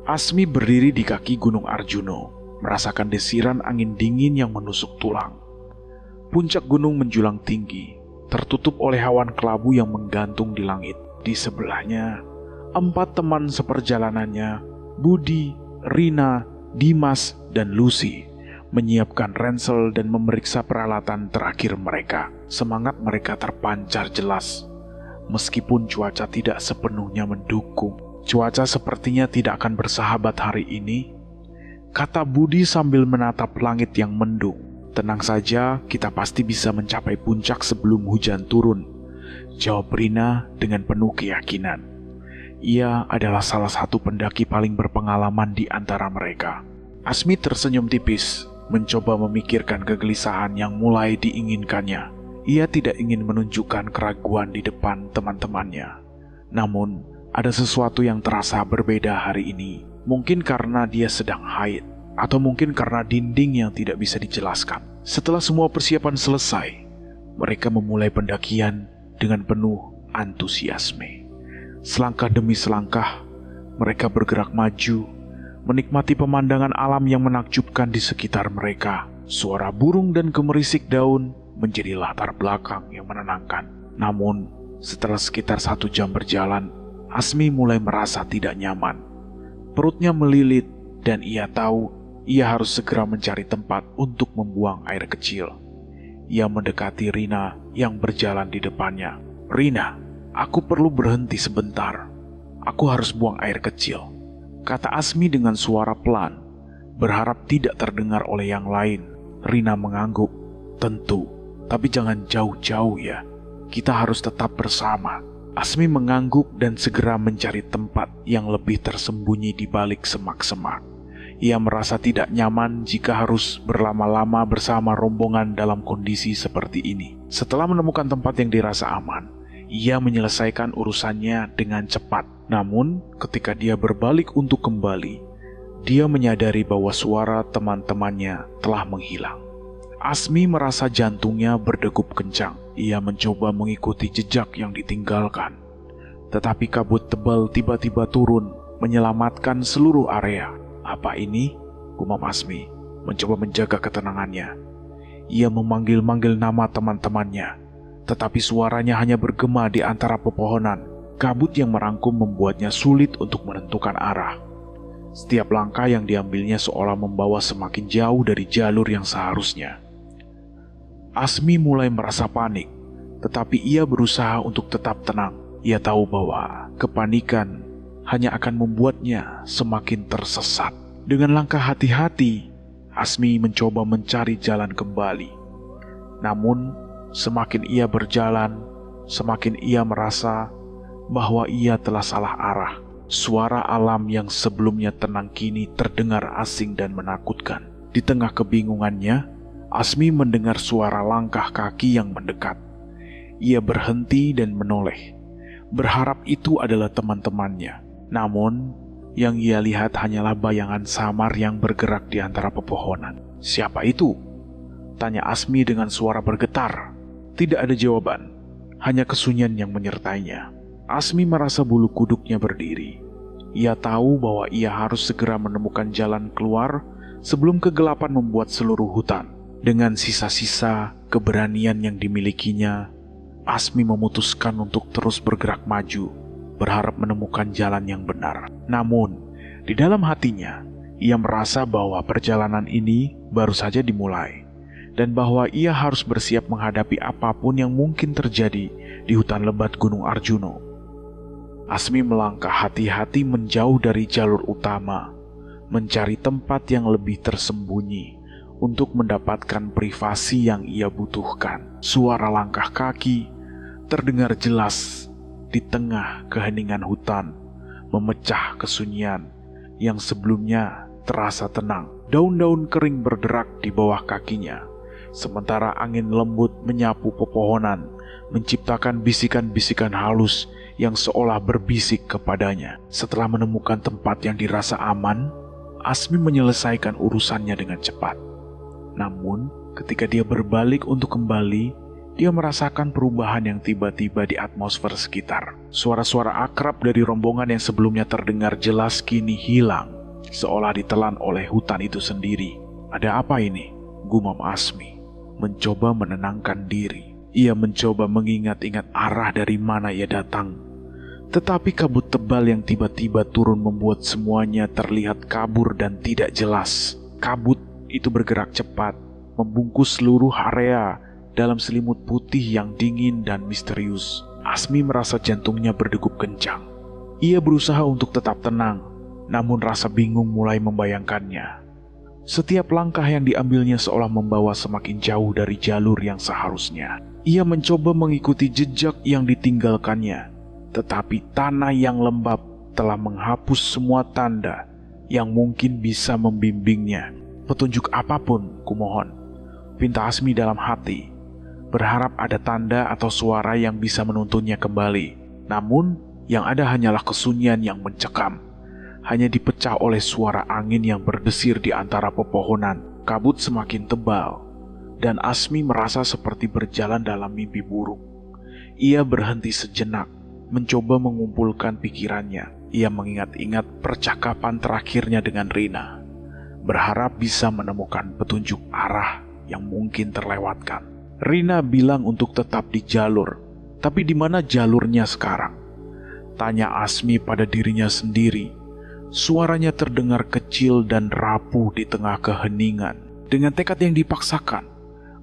Asmi berdiri di kaki Gunung Arjuno, merasakan desiran angin dingin yang menusuk tulang. Puncak gunung menjulang tinggi, tertutup oleh awan kelabu yang menggantung di langit. Di sebelahnya, 4 teman seperjalanannya, Budi, Rina, Dimas, dan Lucy, menyiapkan ransel dan memeriksa peralatan terakhir mereka. Semangat mereka terpancar jelas. Meskipun cuaca tidak sepenuhnya mendukung, cuaca sepertinya tidak akan bersahabat hari ini, kata Budi sambil menatap langit yang mendung. Tenang saja, kita pasti bisa mencapai puncak sebelum hujan turun, jawab Rina dengan penuh keyakinan. Ia adalah salah satu pendaki paling berpengalaman di antara mereka. Asmi tersenyum tipis, mencoba memikirkan kegelisahan yang mulai diinginkannya. Ia tidak ingin menunjukkan keraguan di depan teman-temannya. Namun, ada sesuatu yang terasa berbeda hari ini. Mungkin karena dia sedang haid, atau mungkin karena dinding yang tidak bisa dijelaskan. Setelah semua persiapan selesai, mereka memulai pendakian dengan penuh antusiasme. Selangkah demi selangkah, mereka bergerak maju, menikmati pemandangan alam yang menakjubkan di sekitar mereka. Suara burung dan gemerisik daun menjadi latar belakang yang menenangkan. Namun, setelah sekitar 1 jam berjalan, Asmi mulai merasa tidak nyaman. Perutnya melilit dan ia tahu ia harus segera mencari tempat untuk membuang air kecil. Ia mendekati Rina yang berjalan di depannya. "Rina, aku perlu berhenti sebentar. Aku harus buang air kecil," kata Asmi dengan suara pelan, berharap tidak terdengar oleh yang lain. Rina mengangguk. "Tentu, tapi jangan jauh-jauh ya. Kita harus tetap bersama." Asmi mengangguk dan segera mencari tempat yang lebih tersembunyi di balik semak-semak. Ia merasa tidak nyaman jika harus berlama-lama bersama rombongan dalam kondisi seperti ini. Setelah menemukan tempat yang dirasa aman, ia menyelesaikan urusannya dengan cepat. Namun, ketika dia berbalik untuk kembali, dia menyadari bahwa suara teman-temannya telah menghilang. Asmi merasa jantungnya berdegup kencang. Ia mencoba mengikuti jejak yang ditinggalkan. Tetapi kabut tebal tiba-tiba turun, menyelamatkan seluruh area. "Apa ini?" gumam Asmi, mencoba menjaga ketenangannya. Ia memanggil-manggil nama teman-temannya, tetapi suaranya hanya bergema di antara pepohonan. Kabut yang merangkum membuatnya sulit untuk menentukan arah. Setiap langkah yang diambilnya seolah membawa semakin jauh dari jalur yang seharusnya. Asmi mulai merasa panik, tetapi ia berusaha untuk tetap tenang. Ia tahu bahwa kepanikan hanya akan membuatnya semakin tersesat. Dengan langkah hati-hati, Asmi mencoba mencari jalan kembali. Namun, semakin ia berjalan, semakin ia merasa bahwa ia telah salah arah. Suara alam yang sebelumnya tenang kini terdengar asing dan menakutkan. Di tengah kebingungannya, Asmi mendengar suara langkah kaki yang mendekat. Ia berhenti dan menoleh, berharap itu adalah teman-temannya. Namun, yang ia lihat hanyalah bayangan samar yang bergerak di antara pepohonan. "Siapa itu?" tanya Asmi dengan suara bergetar. Tidak ada jawaban, hanya kesunyian yang menyertainya. Asmi merasa bulu kuduknya berdiri. Ia tahu bahwa ia harus segera menemukan jalan keluar sebelum kegelapan membuat seluruh hutan. Dengan sisa-sisa keberanian yang dimilikinya, Asmi memutuskan untuk terus bergerak maju, berharap menemukan jalan yang benar. Namun, di dalam hatinya, ia merasa bahwa perjalanan ini baru saja dimulai, dan bahwa ia harus bersiap menghadapi apapun yang mungkin terjadi di hutan lebat Gunung Arjuno. Asmi melangkah hati-hati menjauh dari jalur utama, mencari tempat yang lebih tersembunyi untuk mendapatkan privasi yang ia butuhkan. Suara langkah kaki terdengar jelas di tengah keheningan hutan, memecah kesunyian yang sebelumnya terasa tenang. Daun-daun kering berderak di bawah kakinya, sementara angin lembut menyapu pepohonan, menciptakan bisikan-bisikan halus yang seolah berbisik kepadanya. Setelah menemukan tempat yang dirasa aman, Asmi menyelesaikan urusannya dengan cepat. Namun, ketika dia berbalik untuk kembali, dia merasakan perubahan yang tiba-tiba di atmosfer sekitar. Suara-suara akrab dari rombongan yang sebelumnya terdengar jelas kini hilang. seolah ditelan oleh hutan itu sendiri. "Ada apa ini?" gumam Asmi, mencoba menenangkan diri. Ia mencoba mengingat-ingat arah dari mana ia datang. Tetapi kabut tebal yang tiba-tiba turun membuat semuanya terlihat kabur dan tidak jelas. Kabut itu bergerak cepat, membungkus seluruh area dalam selimut putih yang dingin dan misterius. Asmi merasa jantungnya berdegup kencang. Ia berusaha untuk tetap tenang, namun rasa bingung mulai membayangkannya. Setiap langkah yang diambilnya seolah membawa semakin jauh dari jalur yang seharusnya. Ia mencoba mengikuti jejak yang ditinggalkannya. Tetapi tanah yang lembab telah menghapus semua tanda yang mungkin bisa membimbingnya. "Petunjuk apapun, kumohon," pinta Asmi dalam hati, berharap ada tanda atau suara yang bisa menuntunnya kembali. Namun, yang ada hanyalah kesunyian yang mencekam. Hanya dipecah oleh suara angin yang berdesir di antara pepohonan. Kabut semakin tebal, dan Asmi merasa seperti berjalan dalam mimpi buruk. Ia berhenti sejenak, mencoba mengumpulkan pikirannya. Ia mengingat-ingat percakapan terakhirnya dengan Rina, berharap bisa menemukan petunjuk arah yang mungkin terlewatkan. Rina bilang untuk tetap di jalur, tapi di mana jalurnya sekarang? Tanya Asmi pada dirinya sendiri. Suaranya terdengar kecil dan rapuh di tengah keheningan. Dengan tekad yang dipaksakan,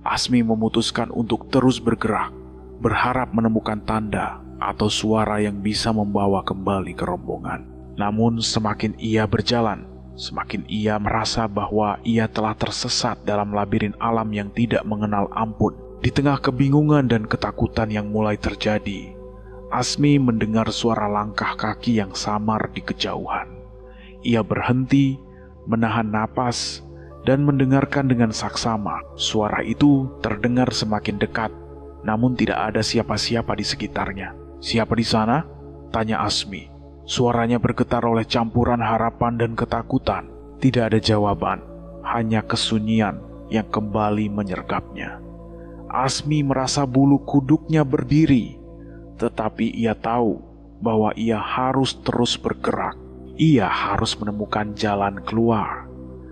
Asmi memutuskan untuk terus bergerak, berharap menemukan tanda atau suara yang bisa membawa kembali ke rombongan. Namun semakin ia berjalan, semakin ia merasa bahwa ia telah tersesat dalam labirin alam yang tidak mengenal ampun. Di tengah kebingungan dan ketakutan yang mulai terjadi, Asmi mendengar suara langkah kaki yang samar di kejauhan. Ia berhenti, menahan napas, dan mendengarkan dengan saksama. Suara itu terdengar semakin dekat, namun tidak ada siapa-siapa di sekitarnya. "Siapa di sana?" tanya Asmi. Suaranya bergetar oleh campuran harapan dan ketakutan. Tidak ada jawaban, hanya kesunyian yang kembali menyergapnya. Asmi merasa bulu kuduknya berdiri, tetapi ia tahu bahwa ia harus terus bergerak. Ia harus menemukan jalan keluar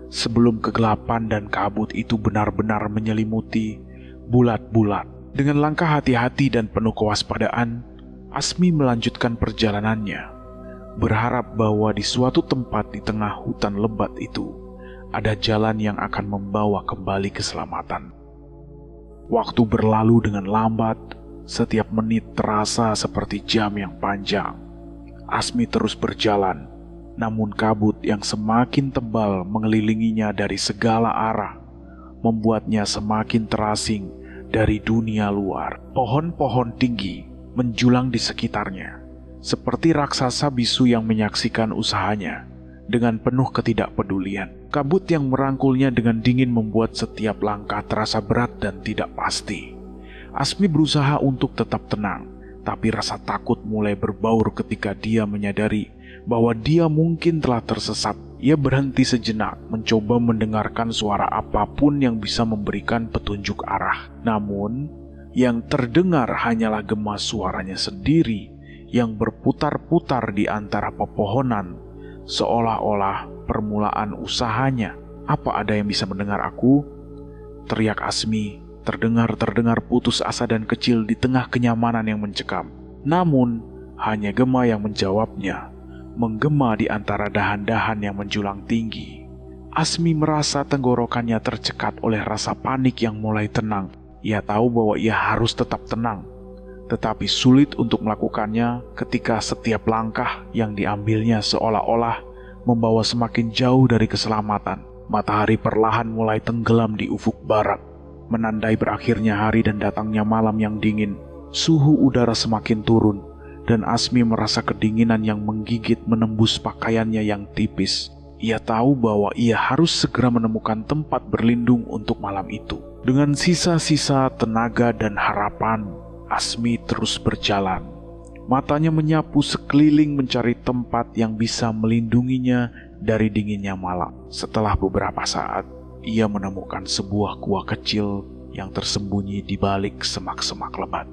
sebelum kegelapan dan kabut itu benar-benar menyelimuti bulat-bulat. Dengan langkah hati-hati dan penuh kewaspadaan, Asmi melanjutkan perjalanannya, berharap bahwa di suatu tempat di tengah hutan lebat itu ada jalan yang akan membawa kembali keselamatan. Waktu berlalu dengan lambat, setiap menit terasa seperti jam yang panjang. Asmi terus berjalan, namun kabut yang semakin tebal mengelilinginya dari segala arah, membuatnya semakin terasing dari dunia luar. Pohon-pohon tinggi menjulang di sekitarnya, seperti raksasa bisu yang menyaksikan usahanya dengan penuh ketidakpedulian. Kabut yang merangkulnya dengan dingin membuat setiap langkah terasa berat dan tidak pasti. Asmi berusaha untuk tetap tenang, tapi rasa takut mulai berbaur ketika dia menyadari bahwa dia mungkin telah tersesat. Ia berhenti sejenak, mencoba mendengarkan suara apapun yang bisa memberikan petunjuk arah. Namun, yang terdengar hanyalah gema suaranya sendiri yang berputar-putar di antara pepohonan, seolah-olah permulaan usahanya. "Apa ada yang bisa mendengar aku?" teriak Asmi, terdengar putus asa dan kecil di tengah kenyamanan yang mencekam. Namun, hanya gema yang menjawabnya, menggema di antara dahan-dahan yang menjulang tinggi. Asmi merasa tenggorokannya tercekat oleh rasa panik yang mulai tenang. Ia tahu bahwa ia harus tetap tenang, tetapi sulit untuk melakukannya ketika setiap langkah yang diambilnya seolah-olah membawa semakin jauh dari keselamatan. Matahari perlahan mulai tenggelam di ufuk barat, menandai berakhirnya hari dan datangnya malam yang dingin. Suhu udara semakin turun, dan Asmi merasa kedinginan yang menggigit menembus pakaiannya yang tipis. Ia tahu bahwa ia harus segera menemukan tempat berlindung untuk malam itu. Dengan sisa-sisa tenaga dan harapan, Asmi terus berjalan. Matanya menyapu sekeliling mencari tempat yang bisa melindunginya dari dinginnya malam. Setelah beberapa saat, ia menemukan sebuah gua kecil yang tersembunyi di balik semak-semak lebat.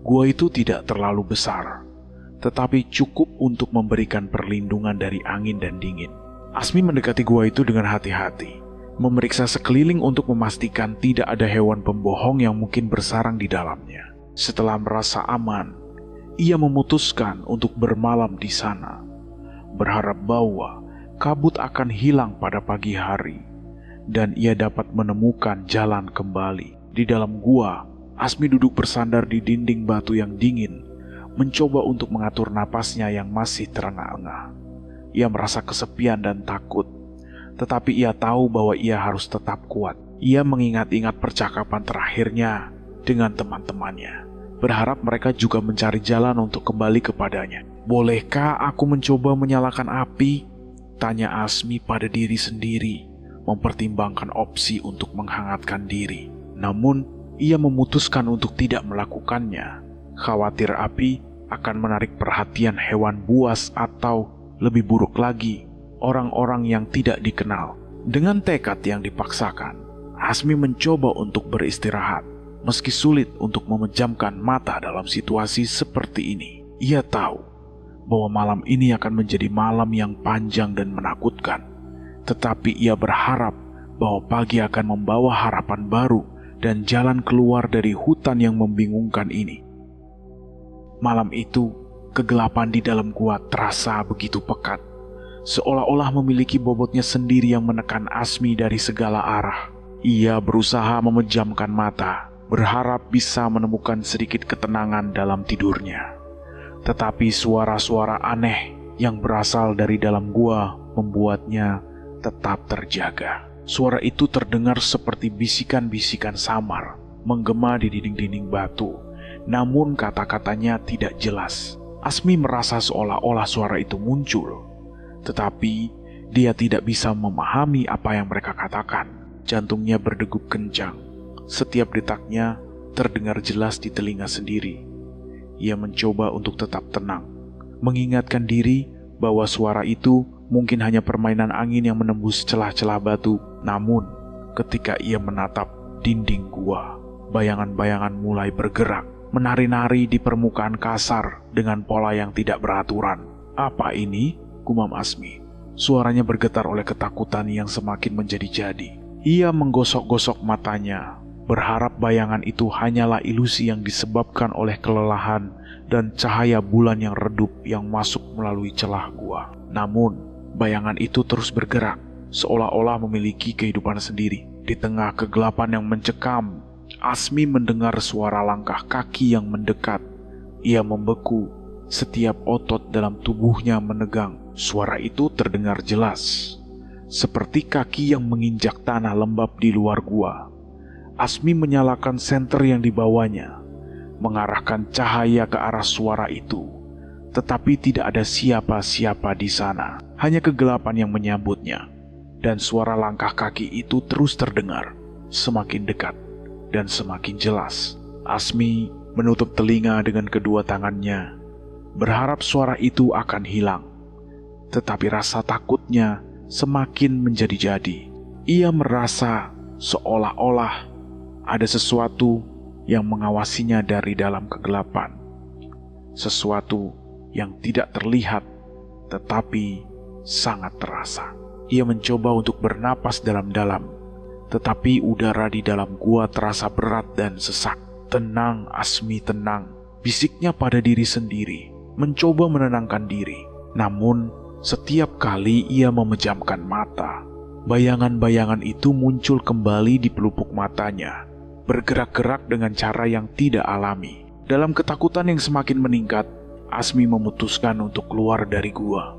Gua itu tidak terlalu besar, tetapi cukup untuk memberikan perlindungan dari angin dan dingin. Asmi mendekati gua itu dengan hati-hati, memeriksa sekeliling untuk memastikan tidak ada hewan pembohong yang mungkin bersarang di dalamnya. Setelah merasa aman, ia memutuskan untuk bermalam di sana, berharap bahwa kabut akan hilang pada pagi hari dan ia dapat menemukan jalan kembali. Di dalam gua, Asmi duduk bersandar di dinding batu yang dingin, mencoba untuk mengatur napasnya yang masih terengah-engah. Ia merasa kesepian dan takut, tetapi ia tahu bahwa ia harus tetap kuat. Ia mengingat-ingat percakapan terakhirnya dengan teman-temannya, berharap mereka juga mencari jalan untuk kembali kepadanya. "Bolehkah aku mencoba menyalakan api?" tanya Asmi pada diri sendiri, mempertimbangkan opsi untuk menghangatkan diri. Namun, ia memutuskan untuk tidak melakukannya. Khawatir api akan menarik perhatian hewan buas atau lebih buruk lagi, orang-orang yang tidak dikenal. Dengan tekad yang dipaksakan, Asmi mencoba untuk beristirahat. Meski sulit untuk memejamkan mata dalam situasi seperti ini, ia tahu bahwa malam ini akan menjadi malam yang panjang dan menakutkan. Tetapi ia berharap bahwa pagi akan membawa harapan baru dan jalan keluar dari hutan yang membingungkan ini. Malam itu, kegelapan di dalam gua terasa begitu pekat, seolah-olah memiliki bobotnya sendiri yang menekan Asmi dari segala arah. Ia berusaha memejamkan mata, berharap bisa menemukan sedikit ketenangan dalam tidurnya. Tetapi suara-suara aneh yang berasal dari dalam gua membuatnya tetap terjaga. Suara itu terdengar seperti bisikan-bisikan samar, menggema di dinding-dinding batu, namun kata-katanya tidak jelas. Asmi merasa seolah-olah suara itu muncul, tetapi dia tidak bisa memahami apa yang mereka katakan. Jantungnya berdegup kencang. Setiap detaknya terdengar jelas di telinga sendiri. Ia mencoba untuk tetap tenang, mengingatkan diri bahwa suara itu mungkin hanya permainan angin yang menembus celah-celah batu. Namun, ketika ia menatap dinding gua, bayangan-bayangan mulai bergerak, menari-nari di permukaan kasar dengan pola yang tidak beraturan. "Apa ini?" gumam Asmi. Suaranya bergetar oleh ketakutan yang semakin menjadi-jadi. Ia menggosok-gosok matanya, berharap bayangan itu hanyalah ilusi yang disebabkan oleh kelelahan dan cahaya bulan yang redup yang masuk melalui celah gua. Namun, bayangan itu terus bergerak, seolah-olah memiliki kehidupan sendiri. Di tengah kegelapan yang mencekam, Asmi mendengar suara langkah kaki yang mendekat. Ia membeku, setiap otot dalam tubuhnya menegang. Suara itu terdengar jelas, seperti kaki yang menginjak tanah lembab di luar gua. Asmi menyalakan senter yang dibawanya, mengarahkan cahaya ke arah suara itu. Tetapi tidak ada siapa-siapa di sana, hanya kegelapan yang menyambutnya. Dan suara langkah kaki itu terus terdengar, semakin dekat dan semakin jelas. Asmi menutup telinga dengan kedua tangannya, berharap suara itu akan hilang. Tetapi rasa takutnya semakin menjadi-jadi. Ia merasa seolah-olah ada sesuatu yang mengawasinya dari dalam kegelapan. Sesuatu yang tidak terlihat, tetapi sangat terasa. Ia mencoba untuk bernapas dalam-dalam, tetapi udara di dalam gua terasa berat dan sesak. "Tenang, Asmi, tenang," bisiknya pada diri sendiri, mencoba menenangkan diri. Namun, setiap kali ia memejamkan mata, bayangan-bayangan itu muncul kembali di pelupuk matanya, bergerak-gerak dengan cara yang tidak alami. Dalam ketakutan yang semakin meningkat, Asmi memutuskan untuk keluar dari gua,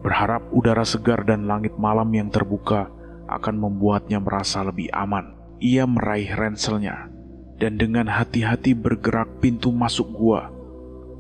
berharap udara segar dan langit malam yang terbuka akan membuatnya merasa lebih aman. Ia meraih ranselnya dan dengan hati-hati bergerak pintu masuk gua.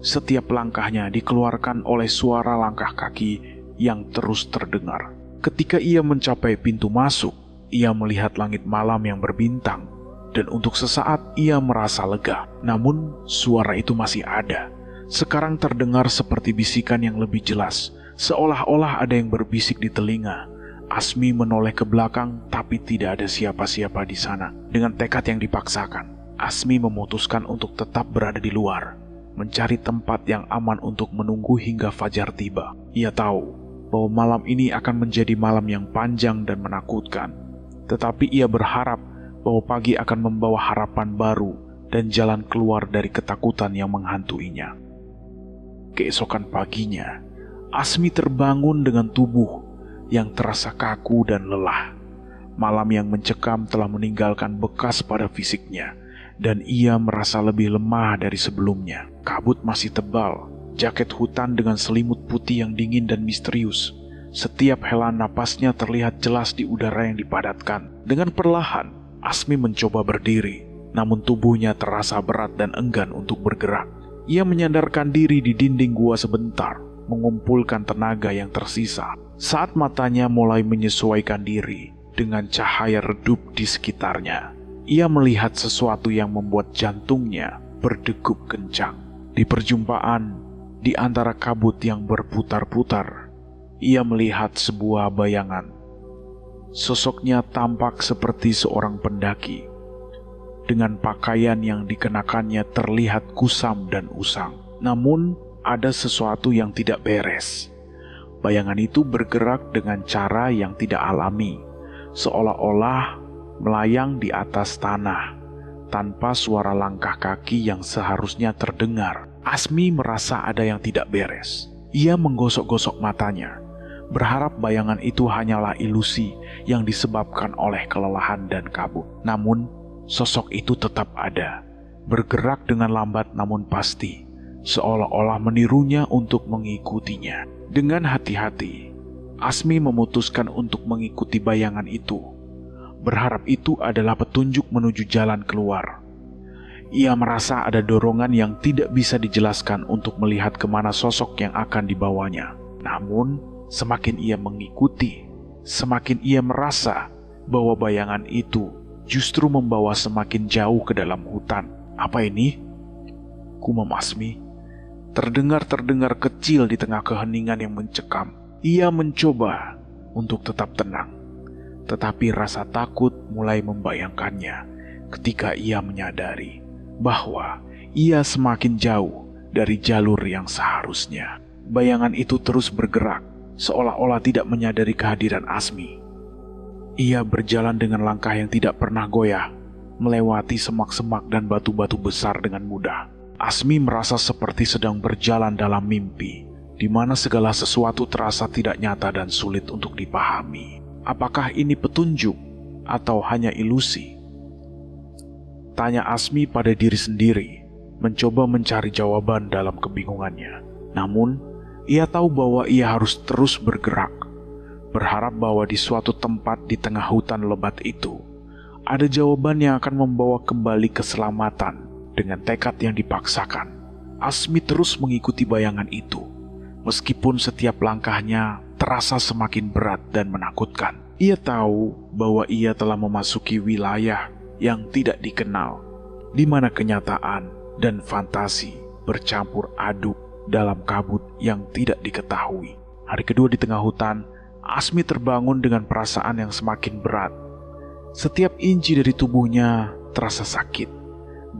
Setiap langkahnya dikeluarkan oleh suara langkah kaki yang terus terdengar. Ketika ia mencapai pintu masuk, ia melihat langit malam yang berbintang, dan untuk sesaat ia merasa lega. Namun suara itu masih ada. Sekarang terdengar seperti bisikan yang lebih jelas, seolah-olah ada yang berbisik di telinga. Asmi menoleh ke belakang, tapi tidak ada siapa-siapa di sana. Dengan tekad yang dipaksakan, Asmi memutuskan untuk tetap berada di luar, mencari tempat yang aman untuk menunggu hingga fajar tiba. Ia tahu bahwa malam ini akan menjadi malam yang panjang dan menakutkan. Tetapi ia berharap bahwa pagi akan membawa harapan baru dan jalan keluar dari ketakutan yang menghantuinya. Keesokan paginya, Asmi terbangun dengan tubuh yang terasa kaku dan lelah. Malam yang mencekam telah meninggalkan bekas pada fisiknya, dan ia merasa lebih lemah dari sebelumnya. Kabut masih tebal, jaket hutan dengan selimut putih yang dingin dan misterius. Setiap hela napasnya terlihat jelas di udara yang dipadatkan. Dengan perlahan, Asmi mencoba berdiri, namun tubuhnya terasa berat dan enggan untuk bergerak. Ia menyandarkan diri di dinding gua sebentar, mengumpulkan tenaga yang tersisa. Saat matanya mulai menyesuaikan diri dengan cahaya redup di sekitarnya, ia melihat sesuatu yang membuat jantungnya berdegup kencang. Di perjumpaan di antara kabut yang berputar-putar, ia melihat sebuah bayangan. Sosoknya tampak seperti seorang pendaki. Dengan pakaian yang dikenakannya terlihat kusam dan usang. Namun, ada sesuatu yang tidak beres. Bayangan itu bergerak dengan cara yang tidak alami, seolah-olah melayang di atas tanah, tanpa suara langkah kaki yang seharusnya terdengar. Asmi merasa ada yang tidak beres. Ia menggosok-gosok matanya, berharap bayangan itu hanyalah ilusi yang disebabkan oleh kelelahan dan kabut. Namun, sosok itu tetap ada, bergerak dengan lambat namun pasti, seolah-olah menirunya untuk mengikutinya. Dengan hati-hati, Asmi memutuskan untuk mengikuti bayangan itu, berharap itu adalah petunjuk menuju jalan keluar. Ia merasa ada dorongan yang tidak bisa dijelaskan untuk melihat kemana sosok yang akan dibawanya. Namun, semakin ia mengikuti, semakin ia merasa bahwa bayangan itu justru membawa semakin jauh ke dalam hutan. Apa ini? Gumam Asmi. Terdengar kecil di tengah keheningan yang mencekam. Ia mencoba untuk tetap tenang, tetapi rasa takut mulai membayangkannya ketika ia menyadari bahwa ia semakin jauh dari jalur yang seharusnya. Bayangan itu terus bergerak, seolah-olah tidak menyadari kehadiran Asmi. Ia berjalan dengan langkah yang tidak pernah goyah, melewati semak-semak dan batu-batu besar dengan mudah. Asmi merasa seperti sedang berjalan dalam mimpi, di mana segala sesuatu terasa tidak nyata dan sulit untuk dipahami. Apakah ini petunjuk atau hanya ilusi? Tanya Asmi pada diri sendiri, mencoba mencari jawaban dalam kebingungannya. Namun, ia tahu bahwa ia harus terus bergerak, berharap bahwa di suatu tempat di tengah hutan lebat itu, ada jawaban yang akan membawa kembali keselamatan. Dengan tekad yang dipaksakan, Asmi terus mengikuti bayangan itu, meskipun setiap langkahnya terasa semakin berat dan menakutkan. Ia tahu bahwa ia telah memasuki wilayah yang tidak dikenal, di mana kenyataan dan fantasi bercampur aduk dalam kabut yang tidak diketahui. Hari kedua di tengah hutan, Asmi terbangun dengan perasaan yang semakin berat. Setiap inci dari tubuhnya terasa sakit,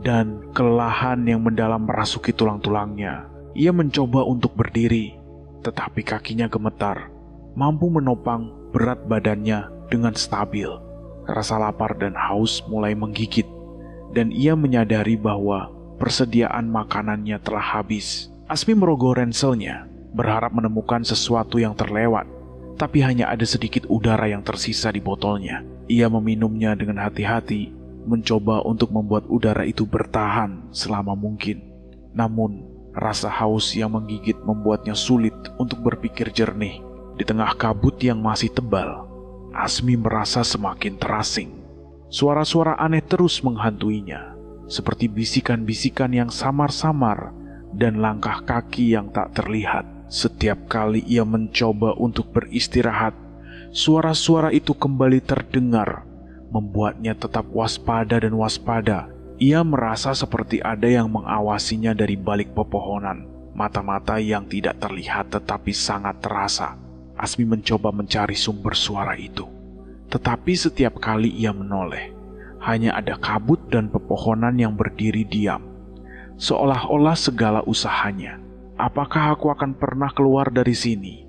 dan kelelahan yang mendalam merasuki tulang-tulangnya. Ia mencoba untuk berdiri, tetapi kakinya gemetar, mampu menopang berat badannya dengan stabil. Rasa lapar dan haus mulai menggigit, dan ia menyadari bahwa persediaan makanannya telah habis. Asmi merogoh ranselnya, berharap menemukan sesuatu yang terlewat, tapi hanya ada sedikit udara yang tersisa di botolnya. Ia meminumnya dengan hati-hati, mencoba untuk membuat udara itu bertahan selama mungkin. Namun, rasa haus yang menggigit membuatnya sulit untuk berpikir jernih. Di tengah kabut yang masih tebal, Asmi merasa semakin terasing. Suara-suara aneh terus menghantuinya, seperti bisikan-bisikan yang samar-samar dan langkah kaki yang tak terlihat. Setiap kali ia mencoba untuk beristirahat, suara-suara itu kembali terdengar, membuatnya tetap waspada dan waspada. Ia merasa seperti ada yang mengawasinya dari balik pepohonan, mata-mata yang tidak terlihat tetapi sangat terasa. Asmi mencoba mencari sumber suara itu, tetapi setiap kali ia menoleh, hanya ada kabut dan pepohonan yang berdiri diam, seolah-olah segala usahanya, apakah aku akan pernah keluar dari sini,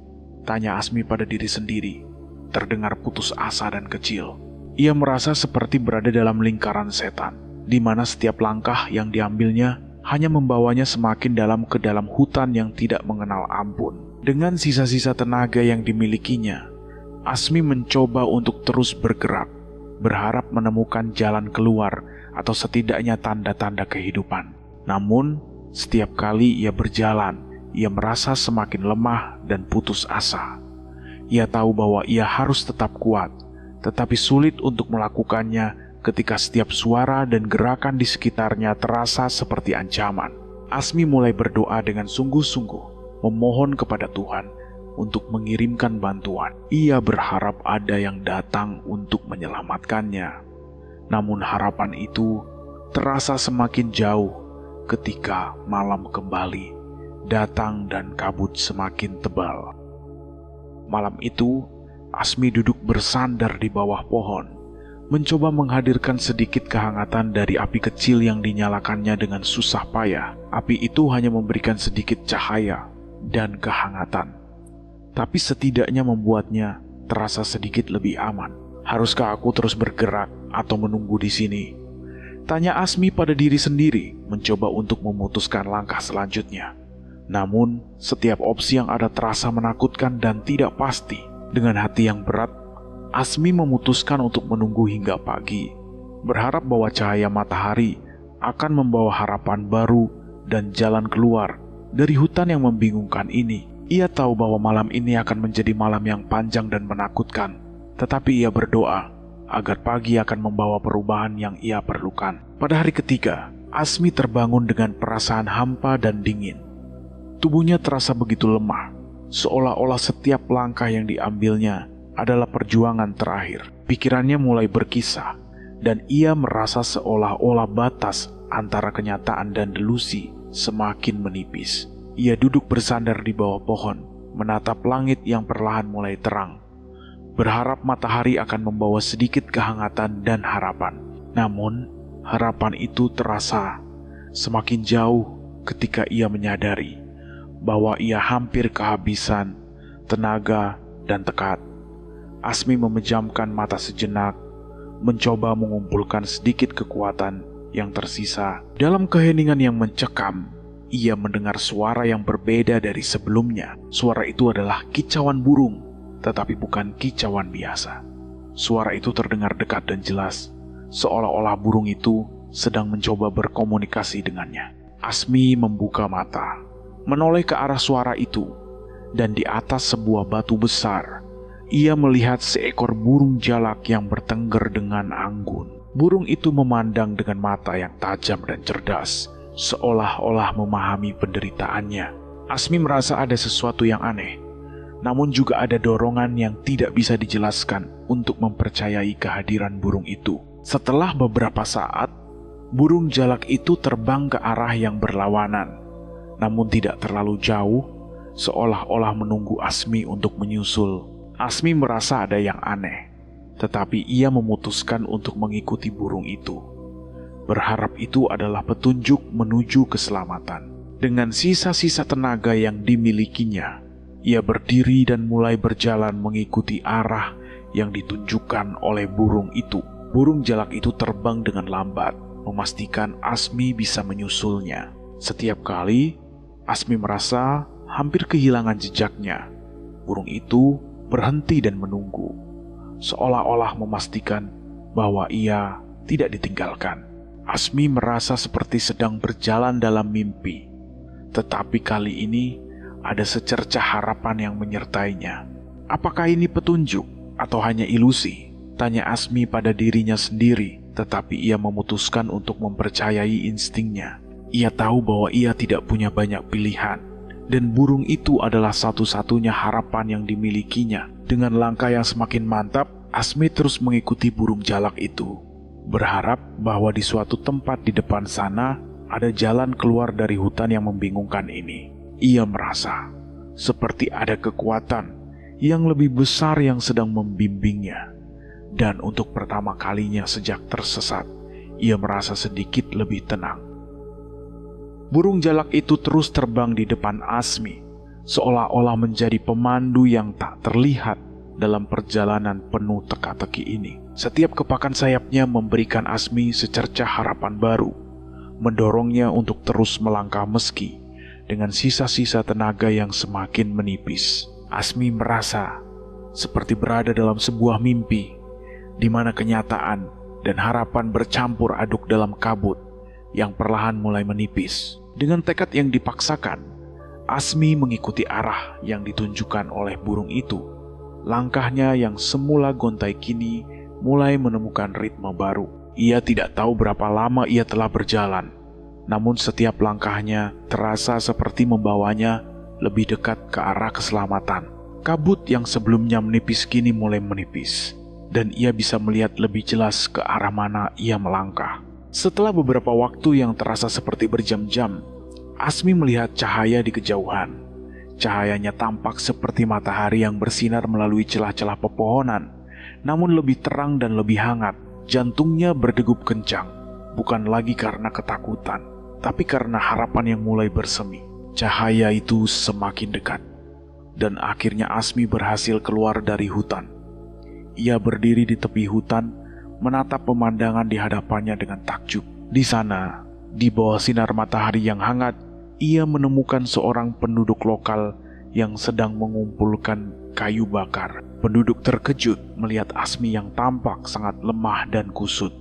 Tanya Asmi pada diri sendiri. Terdengar putus asa dan kecil. Ia merasa seperti berada dalam lingkaran setan, di mana setiap langkah yang diambilnya hanya membawanya semakin dalam ke dalam hutan yang tidak mengenal ampun. Dengan sisa-sisa tenaga yang dimilikinya, Asmi mencoba untuk terus bergerak, berharap menemukan jalan keluar atau setidaknya tanda-tanda kehidupan. Namun, setiap kali ia berjalan, ia merasa semakin lemah dan putus asa. Ia tahu bahwa ia harus tetap kuat, tetapi sulit untuk melakukannya ketika setiap suara dan gerakan di sekitarnya terasa seperti ancaman. Asmi mulai berdoa dengan sungguh-sungguh, memohon kepada Tuhan untuk mengirimkan bantuan. Ia berharap ada yang datang untuk menyelamatkannya. Namun harapan itu terasa semakin jauh ketika malam kembali datang dan kabut semakin tebal. Malam itu, Asmi duduk bersandar di bawah pohon, mencoba menghadirkan sedikit kehangatan dari api kecil yang dinyalakannya dengan susah payah. Api itu hanya memberikan sedikit cahaya dan kehangatan, tapi setidaknya membuatnya terasa sedikit lebih aman. Haruskah aku terus bergerak atau menunggu di sini? Tanya Asmi pada diri sendiri, mencoba untuk memutuskan langkah selanjutnya. Namun, setiap opsi yang ada terasa menakutkan dan tidak pasti. Dengan hati yang berat, Asmi memutuskan untuk menunggu hingga pagi, berharap bahwa cahaya matahari akan membawa harapan baru dan jalan keluar dari hutan yang membingungkan ini. Ia tahu bahwa malam ini akan menjadi malam yang panjang dan menakutkan, tetapi ia berdoa agar pagi akan membawa perubahan yang ia perlukan. Pada hari ketiga, Asmi terbangun dengan perasaan hampa dan dingin. Tubuhnya terasa begitu lemah, seolah-olah setiap langkah yang diambilnya adalah perjuangan terakhir. Pikirannya mulai berkisah, dan ia merasa seolah-olah batas antara kenyataan dan delusi semakin menipis. Ia duduk bersandar di bawah pohon, menatap langit yang perlahan mulai terang, berharap matahari akan membawa sedikit kehangatan dan harapan. Namun, harapan itu terasa semakin jauh ketika ia menyadari bahwa ia hampir kehabisan tenaga dan tekad. Asmi memejamkan mata sejenak, mencoba mengumpulkan sedikit kekuatan yang tersisa. Dalam keheningan yang mencekam, ia mendengar suara yang berbeda dari sebelumnya. Suara itu adalah kicauan burung, tetapi bukan kicauan biasa. Suara itu terdengar dekat dan jelas, seolah-olah burung itu sedang mencoba berkomunikasi dengannya. Asmi membuka mata, menoleh ke arah suara itu, dan di atas sebuah batu besar, ia melihat seekor burung jalak yang bertengger dengan anggun. Burung itu memandang dengan mata yang tajam dan cerdas, seolah-olah memahami penderitaannya. Asmi merasa ada sesuatu yang aneh, namun juga ada dorongan yang tidak bisa dijelaskan untuk mempercayai kehadiran burung itu. Setelah beberapa saat, burung jalak itu terbang ke arah yang berlawanan, namun tidak terlalu jauh, seolah-olah menunggu Asmi untuk menyusul. Asmi merasa ada yang aneh, tetapi ia memutuskan untuk mengikuti burung itu, berharap itu adalah petunjuk menuju keselamatan. Dengan sisa-sisa tenaga yang dimilikinya, ia berdiri dan mulai berjalan mengikuti arah yang ditunjukkan oleh burung itu. Burung jalak itu terbang dengan lambat, memastikan Asmi bisa menyusulnya. Setiap kali Asmi merasa hampir kehilangan jejaknya, burung itu berhenti dan menunggu, seolah-olah memastikan bahwa ia tidak ditinggalkan. Asmi merasa seperti sedang berjalan dalam mimpi, tetapi kali ini ada secercah harapan yang menyertainya. Apakah ini petunjuk atau hanya ilusi? Tanya Asmi pada dirinya sendiri, tetapi ia memutuskan untuk mempercayai instingnya. Ia tahu bahwa ia tidak punya banyak pilihan, dan burung itu adalah satu-satunya harapan yang dimilikinya. Dengan langkah yang semakin mantap, Asmi terus mengikuti burung jalak itu, berharap bahwa di suatu tempat di depan sana ada jalan keluar dari hutan yang membingungkan ini. Ia merasa seperti ada kekuatan yang lebih besar yang sedang membimbingnya, dan untuk pertama kalinya sejak tersesat, ia merasa sedikit lebih tenang. Burung jalak itu terus terbang di depan Asmi, seolah-olah menjadi pemandu yang tak terlihat dalam perjalanan penuh teka-teki ini. Setiap kepakan sayapnya memberikan Asmi secercah harapan baru, mendorongnya untuk terus melangkah meski dengan sisa-sisa tenaga yang semakin menipis. Asmi merasa seperti berada dalam sebuah mimpi, di mana kenyataan dan harapan bercampur aduk dalam kabut yang perlahan mulai menipis. Dengan tekad yang dipaksakan, Asmi mengikuti arah yang ditunjukkan oleh burung itu. Langkahnya yang semula gontai kini mulai menemukan ritme baru. Ia tidak tahu berapa lama ia telah berjalan, namun setiap langkahnya terasa seperti membawanya lebih dekat ke arah keselamatan. Kabut yang sebelumnya menipis kini mulai menipis, dan ia bisa melihat lebih jelas ke arah mana ia melangkah. Setelah beberapa waktu yang terasa seperti berjam-jam, Asmi melihat cahaya di kejauhan. Cahayanya tampak seperti matahari yang bersinar melalui celah-celah pepohonan, namun lebih terang dan lebih hangat. Jantungnya berdegup kencang, bukan lagi karena ketakutan, tapi karena harapan yang mulai bersemi. Cahaya itu semakin dekat, dan akhirnya Asmi berhasil keluar dari hutan. Ia berdiri di tepi hutan, menatap pemandangan di hadapannya dengan takjub. Di sana, di bawah sinar matahari yang hangat, ia menemukan seorang penduduk lokal yang sedang mengumpulkan kayu bakar. Penduduk terkejut melihat Asmi yang tampak sangat lemah dan kusut.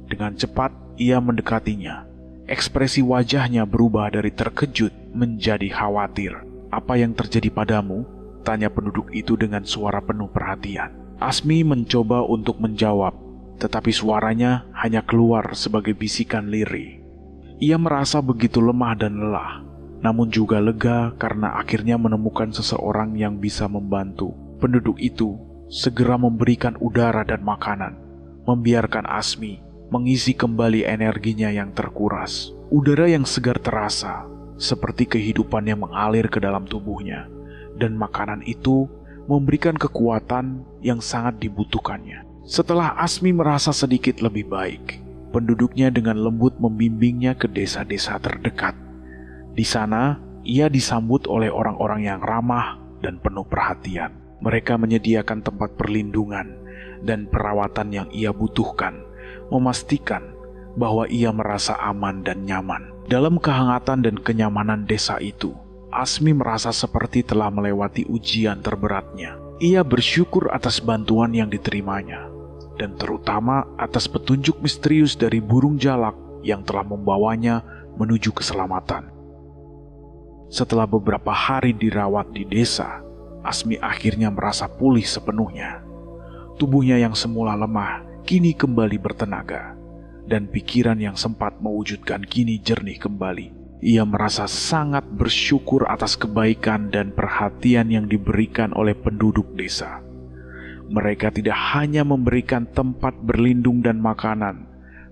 Dengan cepat, ia mendekatinya. Ekspresi wajahnya berubah dari terkejut menjadi khawatir. "Apa yang terjadi padamu?" tanya penduduk itu dengan suara penuh perhatian. Asmi mencoba untuk menjawab, tetapi suaranya hanya keluar sebagai bisikan lirih. Ia merasa begitu lemah dan lelah, namun juga lega karena akhirnya menemukan seseorang yang bisa membantu. Penduduk itu segera memberikan udara dan makanan, membiarkan Asmi mengisi kembali energinya yang terkuras. Udara yang segar terasa, seperti kehidupan yang mengalir ke dalam tubuhnya, dan makanan itu memberikan kekuatan yang sangat dibutuhkannya. Setelah Asmi merasa sedikit lebih baik, penduduknya dengan lembut membimbingnya ke desa-desa terdekat. Di sana, ia disambut oleh orang-orang yang ramah dan penuh perhatian. Mereka menyediakan tempat perlindungan dan perawatan yang ia butuhkan, memastikan bahwa ia merasa aman dan nyaman. Dalam kehangatan dan kenyamanan desa itu, Asmi merasa seperti telah melewati ujian terberatnya. Ia bersyukur atas bantuan yang diterimanya, dan terutama atas petunjuk misterius dari burung jalak yang telah membawanya menuju keselamatan. Setelah beberapa hari dirawat di desa, Asmi akhirnya merasa pulih sepenuhnya. Tubuhnya yang semula lemah kini kembali bertenaga, dan pikiran yang sempat mewujudkan kini jernih kembali. Ia merasa sangat bersyukur atas kebaikan dan perhatian yang diberikan oleh penduduk desa. Mereka tidak hanya memberikan tempat berlindung dan makanan,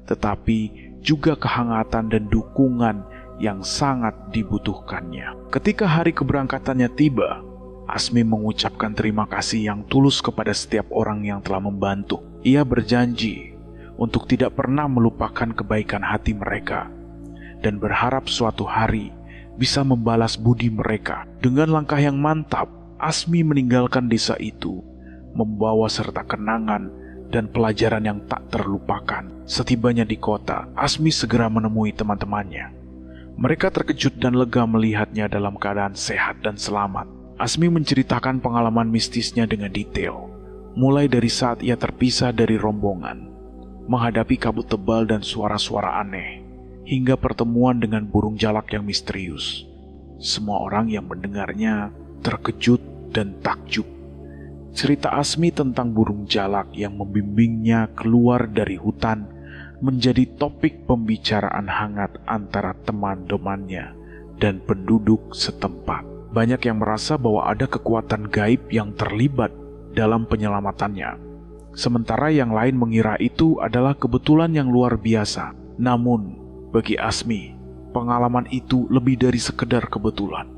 tetapi juga kehangatan dan dukungan yang sangat dibutuhkannya. Ketika hari keberangkatannya tiba, Asmi mengucapkan terima kasih yang tulus kepada setiap orang yang telah membantu. Ia berjanji untuk tidak pernah melupakan kebaikan hati mereka, dan berharap suatu hari bisa membalas budi mereka. Dengan langkah yang mantap, Asmi meninggalkan desa itu, membawa serta kenangan dan pelajaran yang tak terlupakan. Setibanya di kota, Asmi segera menemui teman-temannya. Mereka terkejut dan lega melihatnya dalam keadaan sehat dan selamat. Asmi menceritakan pengalaman mistisnya dengan detail, mulai dari saat ia terpisah dari rombongan, menghadapi kabut tebal dan suara-suara aneh, hingga pertemuan dengan burung jalak yang misterius. Semua orang yang mendengarnya terkejut dan takjub. Cerita Asmi tentang burung jalak yang membimbingnya keluar dari hutan menjadi topik pembicaraan hangat antara teman-temannya dan penduduk setempat. Banyak yang merasa bahwa ada kekuatan gaib yang terlibat dalam penyelamatannya, sementara yang lain mengira itu adalah kebetulan yang luar biasa. Namun, bagi Asmi, pengalaman itu lebih dari sekedar kebetulan.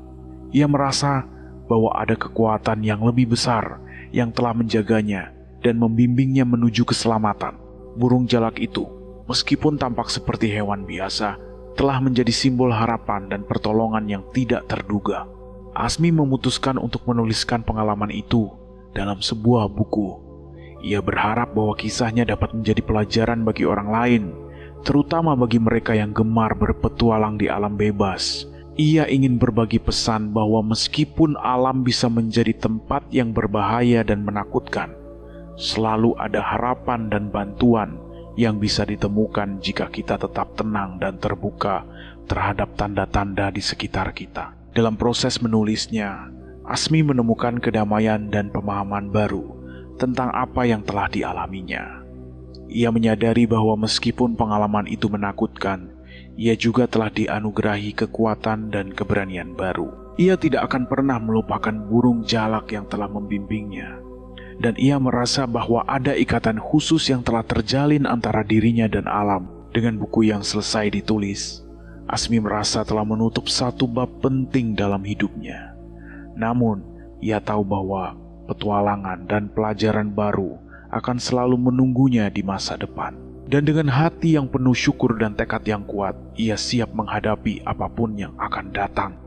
Ia merasa bahwa ada kekuatan yang lebih besar yang telah menjaganya dan membimbingnya menuju keselamatan. Burung jalak itu, meskipun tampak seperti hewan biasa, telah menjadi simbol harapan dan pertolongan yang tidak terduga. Asmi memutuskan untuk menuliskan pengalaman itu dalam sebuah buku. Ia berharap bahwa kisahnya dapat menjadi pelajaran bagi orang lain, terutama bagi mereka yang gemar berpetualang di alam bebas. Ia ingin berbagi pesan bahwa meskipun alam bisa menjadi tempat yang berbahaya dan menakutkan, selalu ada harapan dan bantuan yang bisa ditemukan jika kita tetap tenang dan terbuka terhadap tanda-tanda di sekitar kita. Dalam proses menulisnya, Asmi menemukan kedamaian dan pemahaman baru tentang apa yang telah dialaminya. Ia menyadari bahwa meskipun pengalaman itu menakutkan, ia juga telah dianugerahi kekuatan dan keberanian baru. Ia tidak akan pernah melupakan burung jalak yang telah membimbingnya, dan ia merasa bahwa ada ikatan khusus yang telah terjalin antara dirinya dan alam. Dengan buku yang selesai ditulis, Asmi merasa telah menutup satu bab penting dalam hidupnya. Namun, ia tahu bahwa petualangan dan pelajaran baru akan selalu menunggunya di masa depan. Dan dengan hati yang penuh syukur dan tekad yang kuat, ia siap menghadapi apapun yang akan datang.